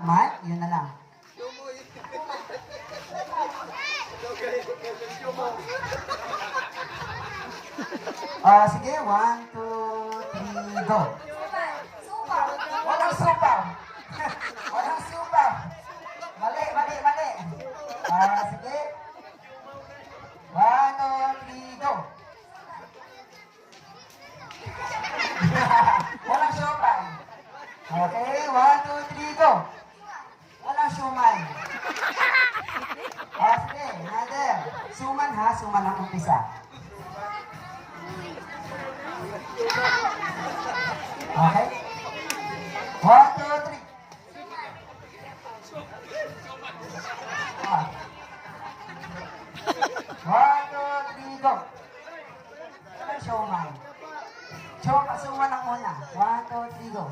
Tikman, yun na lang. Sige, 1, 2, 3, go. Walang supaw. Walang supaw. Mali, mali, mali. Sige. 1, 2, 3, go. Walang supaw. Okay, 1, 2, 3, go. Walang suman. Sige, another. Suman ha, suman ang umpisa. Okay? 1, 2, 3. 1, 2, 3, go. Walang suman. Suman ang una. 1, 2, 3, go.